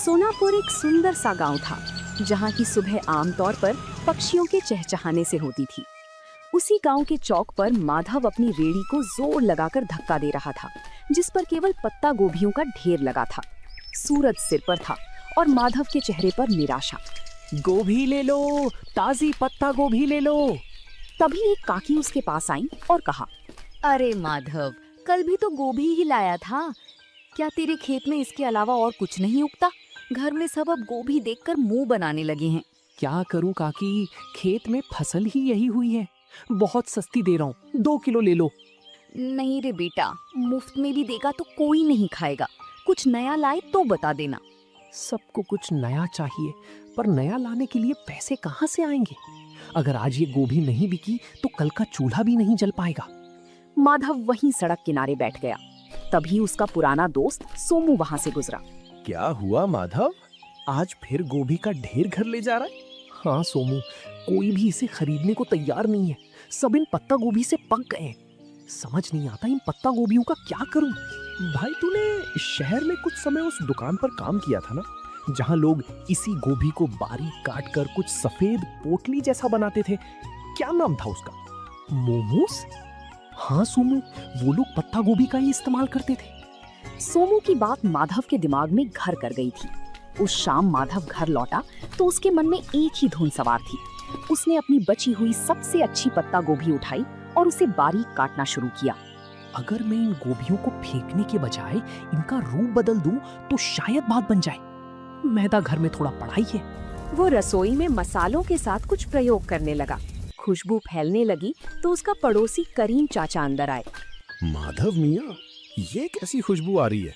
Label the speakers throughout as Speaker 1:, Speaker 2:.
Speaker 1: सोनापुर एक सुंदर सा गांव था जहां की सुबह आमतौर पर पक्षियों के चहचहाने से होती थी। उसी गांव के चौक पर माधव अपनी रेड़ी को जोर लगाकर धक्का दे रहा था, जिस पर केवल पत्ता गोभियों का ढेर लगा था। सूरज सिर पर था और माधव के चेहरे पर निराशा।
Speaker 2: गोभी ले लो, ताजी पत्ता गोभी ले लो।
Speaker 1: तभी एक काकी उसके पास आई और कहा,
Speaker 3: अरे माधव, कल भी तो गोभी ही लाया था। क्या तेरे खेत में इसके अलावा और कुछ नहीं उगता? घर में सब अब गोभी देखकर मुंह बनाने लगे हैं।
Speaker 2: क्या करूं काकी, खेत में फसल ही यही हुई है। बहुत सस्ती दे रहा हूँ, 2 किलो ले लो।
Speaker 3: नहीं रे बेटा, मुफ्त में भी देगा तो कोई नहीं खाएगा। कुछ नया लाए तो बता देना।
Speaker 2: सबको कुछ नया चाहिए, पर नया लाने के लिए पैसे कहाँ से आएंगे? अगर आज ये गोभी नहीं बिकी तो कल का चूल्हा भी नहीं जल पाएगा।
Speaker 1: माधव वहीं सड़क किनारे बैठ गया। तभी उसका पुराना दोस्त सोमू वहां से गुजरा।
Speaker 4: क्या हुआ माधव, आज फिर गोभी का ढेर घर ले जा रहा है?
Speaker 2: हाँ सोमू, कोई भी इसे खरीदने को तैयार नहीं है। सब इन पत्ता गोभी से पक गए हैं। समझ नहीं आता इन पत्ता गोभियों का क्या करूं।
Speaker 4: भाई तूने शहर में कुछ समय उस दुकान पर काम किया था ना, जहां लोग इसी गोभी को बारीक काट कर कुछ सफेद पोटली जैसा बनाते थे। क्या नाम था उसका?
Speaker 2: मोमोस? हाँ सोमू, वो लोग पत्ता गोभी का ही इस्तेमाल करते थे।
Speaker 1: सोमू की बात माधव के दिमाग में घर कर गई थी। उस शाम माधव घर लौटा तो उसके मन में एक ही धुन सवार थी। उसने अपनी बची हुई सबसे अच्छी पत्ता गोभी उठाई और उसे बारीक काटना शुरू किया।
Speaker 2: अगर मैं इन गोभियों को फेंकने के बजाय इनका रूप बदल दूं तो शायद बात बन जाए। मैदा घर में थोड़ा पड़ा ही है।
Speaker 1: वो रसोई में मसालों के साथ कुछ प्रयोग करने लगा। खुशबू फैलने लगी तो उसका पड़ोसी करीम चाचा अंदर आए।
Speaker 4: माधव मियाँ, ये कैसी खुशबू आ रही है?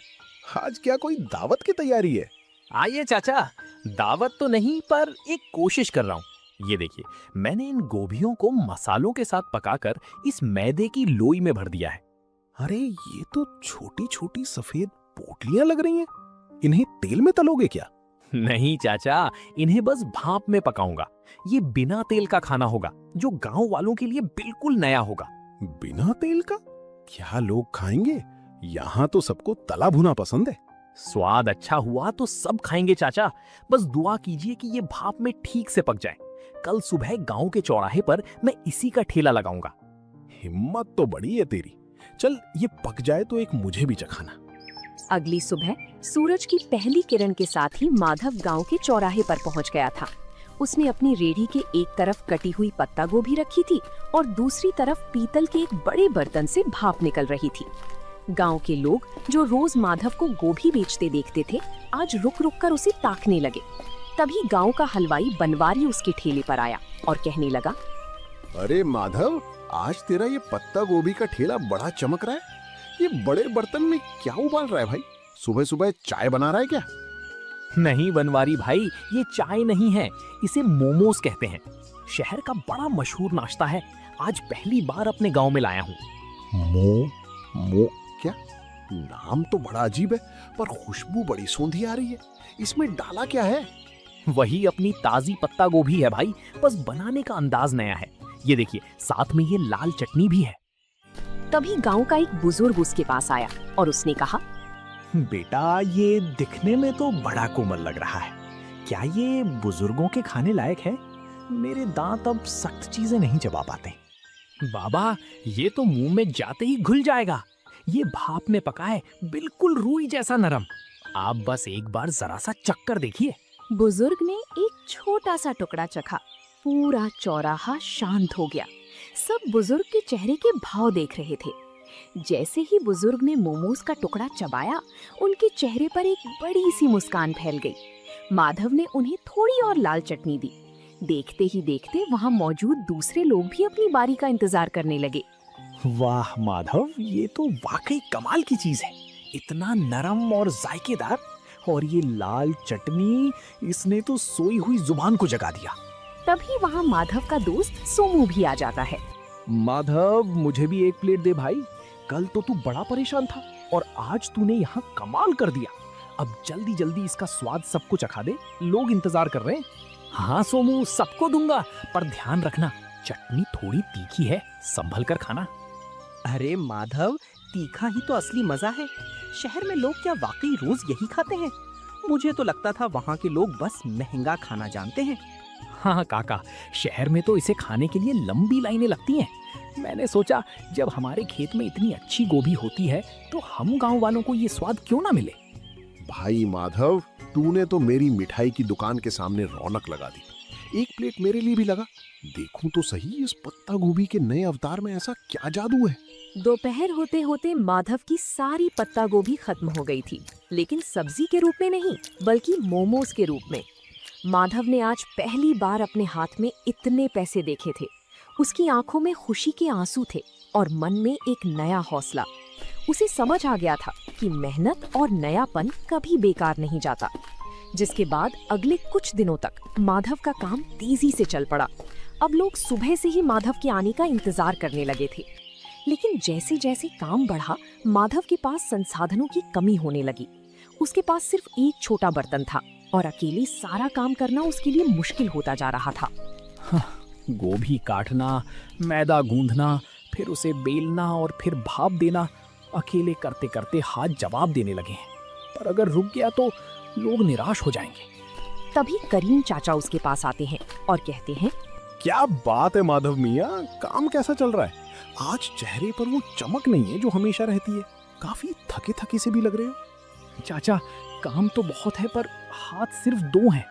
Speaker 4: आज क्या कोई दावत की तैयारी है?
Speaker 5: आइए चाचा, दावत तो नहीं पर एक कोशिश कर रहा हूँ। ये देखिए, मैंने इन गोभियों को मसालों के साथ पकाकर इस मैदे की लोई में भर दिया है।
Speaker 4: अरे ये तो छोटी छोटी सफेद पोटलियां लग रही हैं। इन्हें तेल में तलोगे क्या?
Speaker 5: नहीं चाचा, इन्हें बस भाप में पकाऊंगा। ये बिना तेल का खाना होगा, जो गांव वालों के लिए बिल्कुल नया होगा।
Speaker 4: बिना तेल का? क्या लोग खाएंगे? यहाँ तो सबको तला भुना पसंद है।
Speaker 5: स्वाद अच्छा हुआ तो सब खाएंगे चाचा। बस दुआ कीजिए कि ये भाप में ठीक से पक जाए। कल सुबह गांव के चौराहे पर मैं इसी का ठेला लगाऊंगा।
Speaker 4: हिम्मत तो बड़ी है तेरी। चल ये पक जाए तो एक मुझे भी चखाना।
Speaker 1: अगली सुबह सूरज की पहली किरण के साथ ही माधव गांव के चौराहे पर पहुंच गया था। उसने अपनी रेड़ी के एक तरफ कटी हुई पत्ता गोभी रखी थी और दूसरी तरफ पीतल के एक बड़े बर्तन से भाप निकल रही थी। गांव के लोग जो रोज माधव को गोभी बेचते देखते थे, आज रुक रुक कर उसे ताकने लगे। तभी गांव का हलवाई बनवारी उसके ठेले पर आया और कहने लगा,
Speaker 4: अरे माधव, आज तेरा ये पत्ता गोभी का ठेला बड़ा चमक रहा है। ये बड़े बर्तन में क्या उबाल रहा है भाई? सुबह सुबह चाय बना रहा है क्या?
Speaker 5: नहीं बनवारी भाई, ये चाय नहीं है, इसे मोमोस कहते हैं। शहर का बड़ा मशहूर नाश्ता है। आज पहली बार अपने गांव में लाया हूँ।
Speaker 4: मो क्या? नाम तो बड़ा अजीब है, पर खुशबू बड़ी सौंधी आ रही है। इसमें डाला क्या है?
Speaker 5: वही अपनी ताजी पत्ता गोभी है भाई, बस बनाने का अंदाज नया है। ये देखिए, साथ में ये लाल चटनी भी है।
Speaker 1: तभी गांव का एक बुजुर्ग उसके पास आया और उसने कहा,
Speaker 6: बेटा, ये दिखने में तो बड़ा कोमल लग रहा है। क्या ये बुजुर्गों के खाने लायक है? मेरे दांत अब सख्त चीजें नहीं चबा पाते।
Speaker 5: बाबा, ये तो मुंह में जाते ही घुल जाएगा। ये भाप में पका है, बिल्कुल रूई जैसा नरम। आप बस एक बार जरा सा चक्कर देखिए।
Speaker 1: बुजुर्ग ने एक छोटा सा टुकड़ा चखा। पूरा चौराहा शांत हो गया। सब बुजुर्ग के चेहरे के भाव देख रहे थे। जैसे ही बुजुर्ग ने मोमोज का टुकड़ा चबाया, उनके चेहरे पर एक बड़ी सी मुस्कान फैल गई। माधव ने उन्हें थोड़ी और लाल चटनी दी। देखते ही देखते वहां मौजूद दूसरे लोग भी अपनी बारी का इंतजार करने लगे।
Speaker 6: वाह माधव, ये तो वाकई कमाल की चीज है। इतना नरम और जायकेदार, और ये लाल चटनी, इसने तो सोई हुई जुबान को जगा दिया।
Speaker 1: तभी वहां माधव का दोस्त सोमू भी आ जाता है।
Speaker 4: माधव, मुझे भी एक प्लेट दे भाई। कल तो तू बड़ा परेशान था और आज तूने यहाँ कमाल कर दिया। अब जल्दी जल्दी इसका स्वाद सबको चखा दे, लोग इंतजार कर रहे हैं।
Speaker 5: हाँ सोमू, सबको दूंगा, पर ध्यान रखना चटनी थोड़ी तीखी है, संभल कर खाना।
Speaker 7: अरे माधव, तीखा ही तो असली मजा है। शहर में लोग क्या वाकई रोज यही खाते हैं?
Speaker 2: मुझे तो लगता था वहाँ के लोग बस महंगा खाना जानते हैं।
Speaker 4: हाँ काका, शहर में तो इसे खाने के लिए लंबी लाइनें लगती हैं। मैंने सोचा जब हमारे खेत में इतनी अच्छी गोभी होती है तो हम गांव वालों को ये स्वाद क्यों ना मिले।
Speaker 7: भाई माधव, तूने तो मेरी मिठाई की दुकान के सामने रौनक लगा दी। एक प्लेट मेरे लिए भी लगा। देखूं तो सही इस पत्ता गोभी के नए अवतार में ऐसा क्या जादू है।
Speaker 1: दोपहर होते होते माधव की सारी पत्ता गोभी खत्म हो गई थी, लेकिन सब्जी के रूप में नहीं बल्कि मोमोज के रूप में। माधव ने आज पहली बार अपने हाथ में इतने पैसे देखे थे। उसकी आंखों में खुशी के आंसू थे और मन में एक नया हौसला। उसे समझ आ गया था कि मेहनत और नयापन कभी बेकार नहीं जाता। जिसके बाद अगले कुछ दिनों तक माधव का काम तेजी से चल पड़ा। अब लोग सुबह से ही माधव के आने का इंतजार करने लगे थे। लेकिन जैसे जैसे काम बढ़ा, माधव के पास संसाधनों की कमी होने लगी। उसके पास सिर्फ एक छोटा बर्तन था और अकेले सारा काम करना उसके लिए मुश्किल होता जा रहा था।
Speaker 4: गोभी काटना, मैदा गूंथना, फिर उसे बेलना और फिर भाप देना, अकेले करते करते हाथ जवाब देने लगे हैं। पर अगर रुक गया तो लोग निराश हो जाएंगे।
Speaker 1: तभी करीम चाचा उसके पास आते हैं और कहते हैं,
Speaker 7: क्या बात है माधव मियाँ, काम कैसा चल रहा है? आज चेहरे पर वो चमक नहीं है जो हमेशा रहती है। काफी थके थके से भी लग रहे हो।
Speaker 4: चाचा, काम तो बहुत है पर हाथ सिर्फ 2 हैं।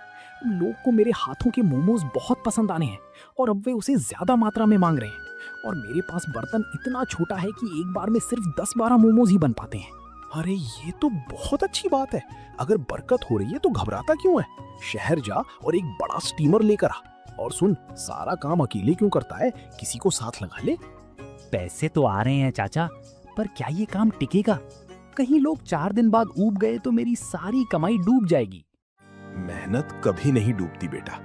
Speaker 4: लोग को मेरे हाथों के मोमोज बहुत पसंद आने हैं और अब वे उसे ज्यादा मात्रा में मांग रहे हैं। और मेरे पास बर्तन इतना छोटा है कि एक बार में सिर्फ 10-12 मोमोज ही बन पाते हैं।
Speaker 7: अरे ये तो बहुत अच्छी बात है। अगर बरकत हो रही है तो घबराता क्यों है? शहर जा और एक बड़ा स्टीमर लेकर आ। और सुन, सारा काम अकेले क्यों करता है, किसी को साथ लगा ले।
Speaker 2: पैसे तो आ रहे हैं चाचा, पर क्या ये काम टिकेगा? कहीं लोग 4 दिन बाद ऊब गए तो मेरी सारी कमाई डूब जाएगी।
Speaker 7: मेहनत कभी नहीं डूबती बेटा।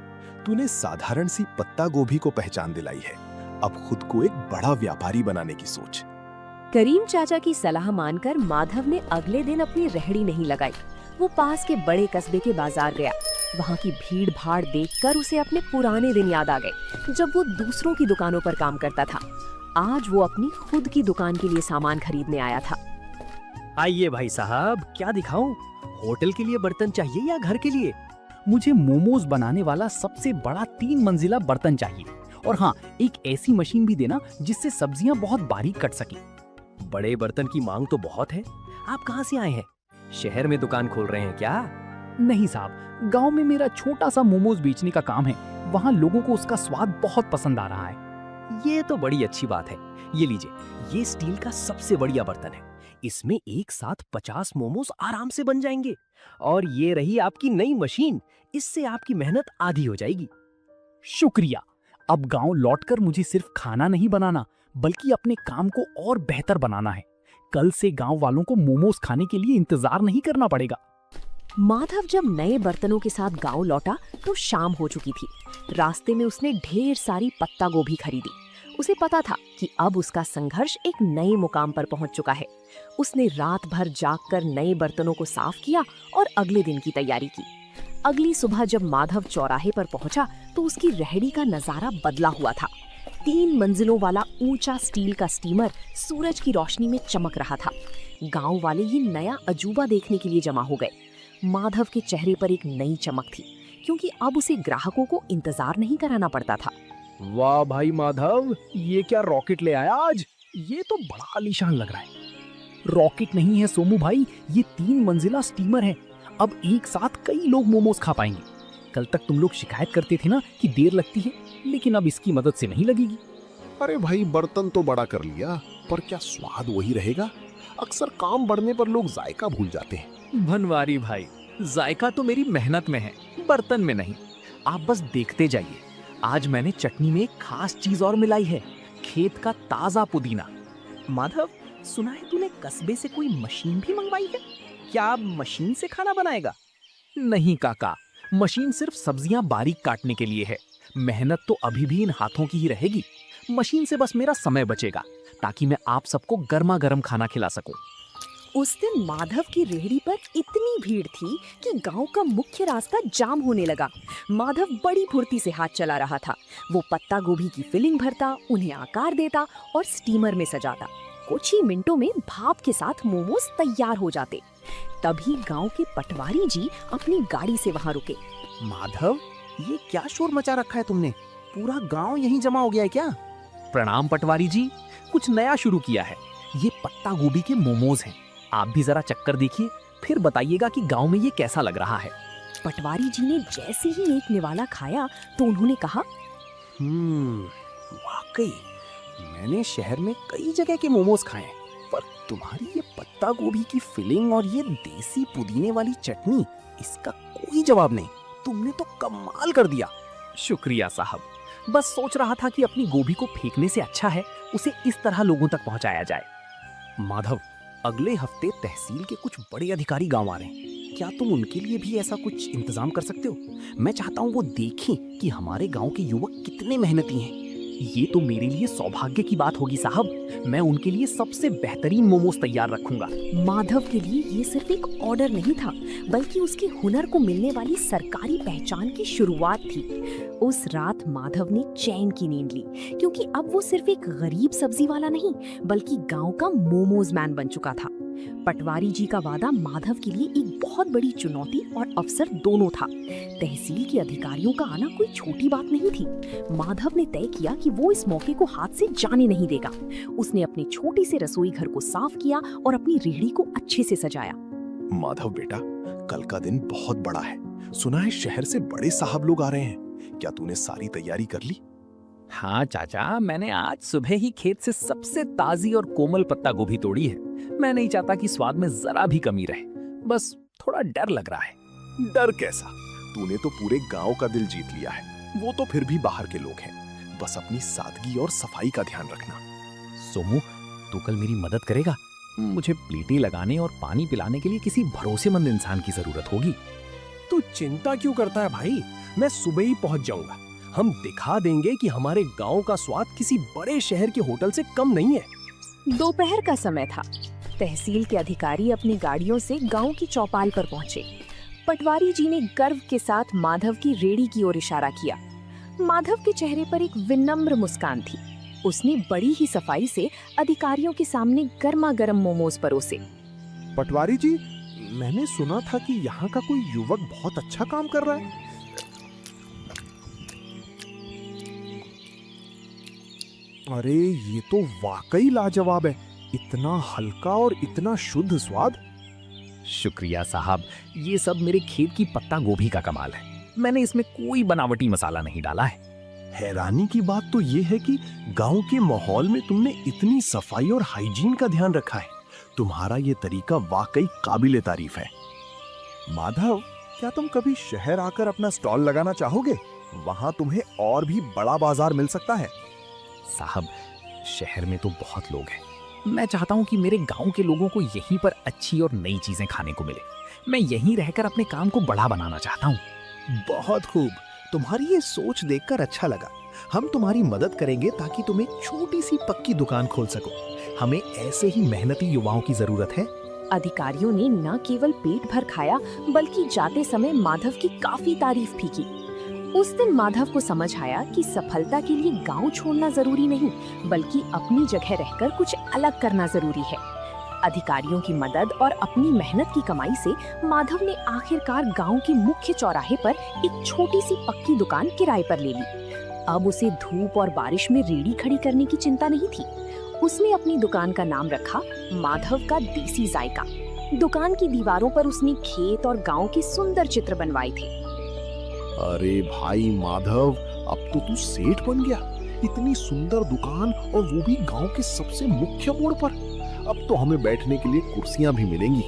Speaker 7: तूने साधारण सी पत्ता गोभी को पहचान दिलाई है। अब खुद को एक बड़ा व्यापारी बनाने की सोच।
Speaker 1: करीम चाचा की सलाह मानकर माधव ने अगले दिन अपनी रेहड़ी नहीं लगाई। वो पास के बड़े कस्बे के बाजार गया। वहाँ की भीड़ भाड़ देखकर उसे अपने पुराने दिन याद आ गए, जब वो दूसरों की दुकानों पर काम करता था। आज वो अपनी खुद की दुकान के लिए सामान खरीदने आया था।
Speaker 2: आइए भाई साहब, क्या दिखाऊं? होटल के लिए बर्तन चाहिए या घर के लिए? मुझे मोमोज बनाने वाला सबसे बड़ा 3 मंजिला बर्तन चाहिए। और हाँ, एक ऐसी मशीन भी देना जिससे सब्जियां बहुत बारीक कट सके।
Speaker 8: बड़े बर्तन की मांग तो बहुत है। आप कहाँ से आए हैं? शहर में दुकान खोल रहे हैं क्या?
Speaker 4: नहीं साहब, गांव में मेरा छोटा सा मोमोज बेचने का काम है। वहाँ लोगों को उसका स्वाद बहुत पसंद आ रहा है।
Speaker 8: ये तो बड़ी अच्छी बात है। ये लीजिए, ये स्टील का सबसे बढ़िया बर्तन है। इसमें एक साथ 50 मोमोज आराम से बन जाएंगे। और ये रही आपकी नई मशीन, इससे आपकी मेहनत आधी हो जाएगी।
Speaker 4: शुक्रिया। अब गांव लौटकर मुझे सिर्फ खाना नहीं बनाना, बल्कि अपने काम को और बेहतर बनाना है। कल से गांव वालों को मोमोज खाने के लिए इंतजार नहीं करना पड़ेगा।
Speaker 1: माधव जब नए बर्तनों के साथ गांव लौटा तो शाम हो चुकी थी। रास्ते में उसने ढेर सारी पत्ता गोभी खरीदी। उसे पता था कि अब उसका संघर्ष एक नए मुकाम पर पहुंच चुका है। उसने रात भर जागकर नए बर्तनों को साफ किया और अगले दिन की तैयारी की। अगली सुबह जब माधव चौराहे पर पहुंचा तो उसकी रेहड़ी का नजारा बदला हुआ था। 3 मंजिलों वाला ऊंचा स्टील का स्टीमर सूरज की रोशनी में चमक रहा था। गांव वाले ये नया अजूबा देखने के लिए जमा हो गए। माधव के चेहरे पर एक नई चमक थी, क्योंकि अब उसे ग्राहकों को इंतजार नहीं कराना पड़ता था।
Speaker 4: वाह भाई माधव, ये क्या रॉकेट ले आया आज? ये तो बड़ा आलीशान लग रहा है। रॉकेट नहीं है सोमू भाई, ये 3 मंजिला स्टीमर है। अब एक साथ कई लोग मोमोज खा पाएंगे। कल तक तुम लोग शिकायत करते थे ना कि देर लगती है, लेकिन अब इसकी मदद से नहीं लगेगी।
Speaker 7: अरे भाई, बर्तन तो बड़ा कर लिया, पर क्या स्वाद वही रहेगा? अक्सर काम बढ़ने पर लोग जायका भूल जाते हैं।
Speaker 5: भनवारी भाई, जायका तो मेरी मेहनत में है, बर्तन में नहीं। आप बस देखते जाइए। आज मैंने चटनी में एक खास चीज और मिलाई है, खेत का ताजा पुदीना।
Speaker 2: माधव, सुना है तूने कस्बे से कोई मशीन भी मंगवाई है? क्या अब मशीन से खाना बनाएगा?
Speaker 5: नहीं काका, मशीन सिर्फ सब्जियां बारीक काटने के लिए है। मेहनत तो अभी भी इन हाथों की ही रहेगी। मशीन से बस मेरा समय बचेगा, ताकि मैं आप सबको गर्मा गर्म खाना खिला सकूं।
Speaker 1: उस दिन माधव की रेहड़ी पर इतनी भीड़ थी कि गांव का मुख्य रास्ता जाम होने लगा। माधव बड़ी फुर्ती से हाथ चला रहा था। वो पत्ता गोभी की फिलिंग भरता, उन्हें आकार देता और स्टीमर में सजाता। कुछ ही मिनटों में भाप के साथ मोमोज तैयार हो जाते। तभी गांव के पटवारी जी अपनी गाड़ी से वहां रुके।
Speaker 6: माधव, ये क्या शोर मचा रखा है तुमने? पूरा गांव यहीं जमा हो गया है क्या?
Speaker 5: प्रणाम पटवारी जी, कुछ नया शुरू किया है। ये पत्ता गोभी के मोमोज हैं। आप भी जरा चक्कर देखिए, फिर बताइएगा कि गांव में ये कैसा लग रहा है।
Speaker 1: पटवारी जी ने जैसे ही एक निवाला खाया तो उन्होंने कहा,
Speaker 6: वाकई मैंने शहर में कई जगह के मोमोज खाए हैं, पर तुम्हारी ये पत्ता गोभी की फिलिंग और ये देसी पुदीने वाली चटनी, इसका कोई जवाब नहीं। तुमने तो कमाल कर दिया।
Speaker 5: शुक्रिया साहब, बस सोच रहा था कि अपनी गोभी को फेंकने से अच्छा है उसे इस तरह लोगों तक पहुंचाया जाए।
Speaker 6: माधव, अगले हफ्ते तहसील के कुछ बड़े अधिकारी गांव आ रहे हैं। क्या तुम उनके लिए भी ऐसा कुछ इंतजाम कर सकते हो? मैं चाहता हूँ वो देखें कि हमारे गांव के युवक कितने मेहनती हैं।
Speaker 5: ये तो मेरे लिए सौभाग्य की बात होगी साहब। मैं उनके लिए सबसे बेहतरीन मोमोज तैयार रखूंगा।
Speaker 1: माधव के लिए ये सिर्फ एक ऑर्डर नहीं था, बल्कि उसके हुनर को मिलने वाली सरकारी पहचान की शुरुआत थी। उस रात माधव ने चैन की नींद ली, क्योंकि अब वो सिर्फ एक गरीब सब्जी वाला नहीं, बल्कि गांव का मोमोज मैन बन चुका था। पटवारी जी का वादा माधव के लिए एक बहुत बड़ी चुनौती और अवसर दोनों था। तहसील के अधिकारियों का आना कोई छोटी बात नहीं थी। माधव ने तय किया कि वो इस मौके को हाथ से जाने नहीं देगा। उसने अपनी छोटी से रसोई घर को साफ किया और अपनी रेहड़ी को अच्छे से सजाया।
Speaker 7: माधव बेटा, कल का दिन बहुत बड़ा है। सुना है शहर से बड़े साहब लोग आ रहे हैं। क्या तूने सारी तैयारी कर ली?
Speaker 5: हाँ चाचा, मैंने आज सुबह ही खेत से सबसे ताजी और कोमल पत्ता गोभी तोड़ी है। मैं नहीं चाहता कि स्वाद में जरा भी कमी रहे, बस थोड़ा डर लग रहा है।
Speaker 7: डर कैसा? तूने तो पूरे गांव का दिल जीत लिया है। वो तो फिर भी बाहर के लोग हैं। बस अपनी सादगी और सफाई का ध्यान रखना।
Speaker 5: सोमू, तू कल मेरी मदद करेगा? मुझे प्लेटें लगाने और पानी पिलाने के लिए किसी भरोसेमंद इंसान की जरूरत होगी।
Speaker 8: तू चिंता क्यों करता है भाई? मैं सुबह ही पहुंच जाऊंगा। हम दिखा देंगे कि हमारे गांव का स्वाद किसी बड़े शहर के होटल से कम नहीं है।
Speaker 1: दोपहर का समय था। तहसील के अधिकारी अपनी गाड़ियों से गांव की चौपाल पर पहुंचे। पटवारी जी ने गर्व के साथ माधव की रेहड़ी की ओर इशारा किया। माधव के चेहरे पर एक विनम्र मुस्कान थी। उसने बड़ी ही सफाई से अधिकारियों के सामने गर्मा गर्म मोमोज परोसे।
Speaker 7: पटवारी जी, मैंने सुना था कि यहाँ का कोई युवक बहुत अच्छा काम कर रहा है। अरे ये तो वाकई लाजवाब है। इतना हल्का और इतना शुद्ध स्वाद।
Speaker 5: शुक्रिया साहब, ये सब मेरे खेत की पत्ता गोभी का कमाल है। मैंने इसमें कोई बनावटी मसाला नहीं डाला है।
Speaker 7: हैरानी की बात तो ये है कि गांव के माहौल में तुमने इतनी सफाई और हाइजीन का ध्यान रखा है। तुम्हारा ये तरीका वाकई काबिले तारीफ है। माधव, क्या तुम कभी शहर आकर अपना स्टॉल लगाना चाहोगे? वहां तुम्हें और भी बड़ा बाजार मिल सकता है।
Speaker 5: साहब, शहर में तो बहुत लोग हैं। मैं चाहता हूं कि मेरे गांव के लोगों को यहीं पर अच्छी और नई चीजें खाने को मिले। मैं यहीं रहकर अपने काम को बड़ा बनाना चाहता हूं।
Speaker 7: बहुत खूब। तुम्हारी ये सोच देखकर अच्छा लगा। हम तुम्हारी मदद करेंगे ताकि तुम एक छोटी सी पक्की दुकान खोल सको। हमें ऐसे ही मेहनती युवाओं की जरूरत है।
Speaker 1: अधिकारियों ने न केवल पेट भर खाया, बल्कि जाते समय माधव की काफी तारीफ भी की। उस दिन माधव को समझ आया कि सफलता के लिए गांव छोड़ना जरूरी नहीं, बल्कि अपनी जगह रहकर कुछ अलग करना जरूरी है। अधिकारियों की मदद और अपनी मेहनत की कमाई से माधव ने आखिरकार गांव के मुख्य चौराहे पर एक छोटी सी पक्की दुकान किराए पर ले ली। अब उसे धूप और बारिश में रेहड़ी खड़ी करने की चिंता नहीं थी। उसने अपनी दुकान का नाम रखा माधव का देसी जायका। दुकान की दीवारों पर उसने खेत और गांव के सुंदर चित्र बनवाए थे।
Speaker 7: अरे भाई माधव, अब तो तू सेठ बन गया। इतनी सुंदर दुकान और वो भी गांव के सबसे मुख्य मोड़ पर। अब तो हमें बैठने के लिए कुर्सियां भी मिलेंगी।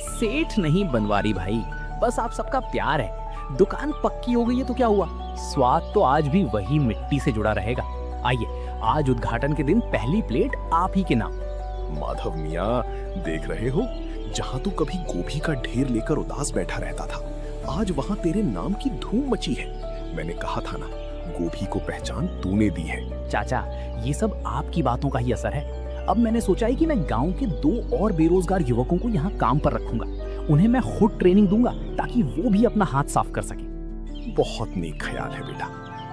Speaker 5: सेठ नहीं बनवारी भाई, बस आप सबका प्यार है। दुकान पक्की हो गई है तो क्या हुआ, स्वाद तो आज भी वही मिट्टी से जुड़ा रहेगा। आइए, आज उद्घाटन के दिन पहली प्लेट आप ही के नाम।
Speaker 7: माधव मियाँ, देख रहे हो, जहाँ तू कभी गोभी का ढेर लेकर उदास बैठा रहता था, आज वहाँ तेरे नाम की धूम मची है। मैंने कहा था ना, गोभी को पहचान तूने दी है।
Speaker 5: चाचा, ये सब आपकी बातों का ही असर है। अब मैंने सोचा है कि मैं गांव के 2 और बेरोजगार युवकों को यहाँ काम पर रखूंगा। उन्हें मैं खुद ट्रेनिंग दूंगा ताकि वो भी अपना हाथ साफ कर सके।
Speaker 7: बहुत नेक ख्याल है बेटा।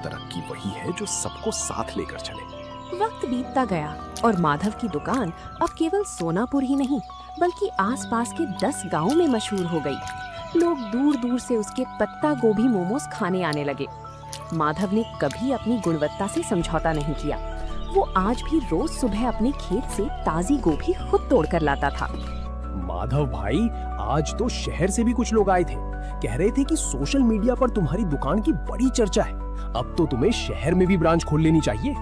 Speaker 7: तरक्की वही है जो सबको साथ लेकर चले।
Speaker 1: वक्त बीतता गया और माधव की दुकान अब केवल सोनापुर ही नहीं बल्कि आसपास के 10 गांवों में मशहूर हो गई। लोग दूर दूर से उसके पत्ता गोभी मोमोज खाने आने लगे। माधव ने कभी अपनी गुणवत्ता से समझौता नहीं किया। वो आज भी रोज सुबह अपने खेत से ताजी गोभी खुद तोड़कर लाता था।
Speaker 6: माधव भाई, आज तो शहर से भी कुछ लोग आए थे। कह रहे थे कि सोशल मीडिया पर तुम्हारी दुकान की बड़ी चर्चा है। अब तो तुम्हें शहर में भी ब्रांच खोल लेनी चाहिए।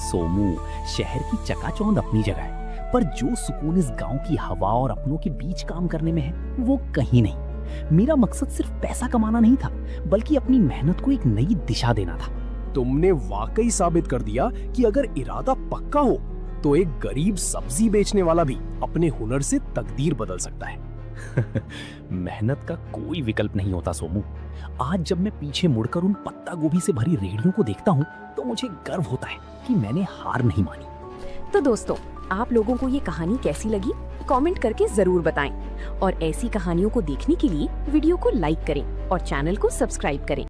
Speaker 2: सोमू, शहर की चकाचौंध अपनी जगह है, पर जो सुकून इस गांव की हवा और अपनों के बीच काम करने में है वो कहीं नहीं। मेरा मकसद सिर्फ पैसा कमाना नहीं था, बल्कि अपनी मेहनत को एक नई दिशा देना था।
Speaker 6: तुमने वाकई साबित कर दिया कि अगर इरादा पक्का हो तो एक गरीब सब्जी बेचने वाला भी अपने हुनर से तकदीर बदल सकता है।
Speaker 2: मेहनत का कोई विकल्प नहीं होता सोमू। आज जब मैं पीछे मुड़कर उन पत्ता गोभी से भरी रेहड़ियों को देखता हूँ तो मुझे गर्व होता है कि मैंने हार नहीं मानी।
Speaker 1: तो दोस्तों, आप लोगों को ये कहानी कैसी लगी कमेंट करके जरूर बताएं और ऐसी कहानियों को देखने के लिए वीडियो को लाइक करें और चैनल को सब्सक्राइब करें।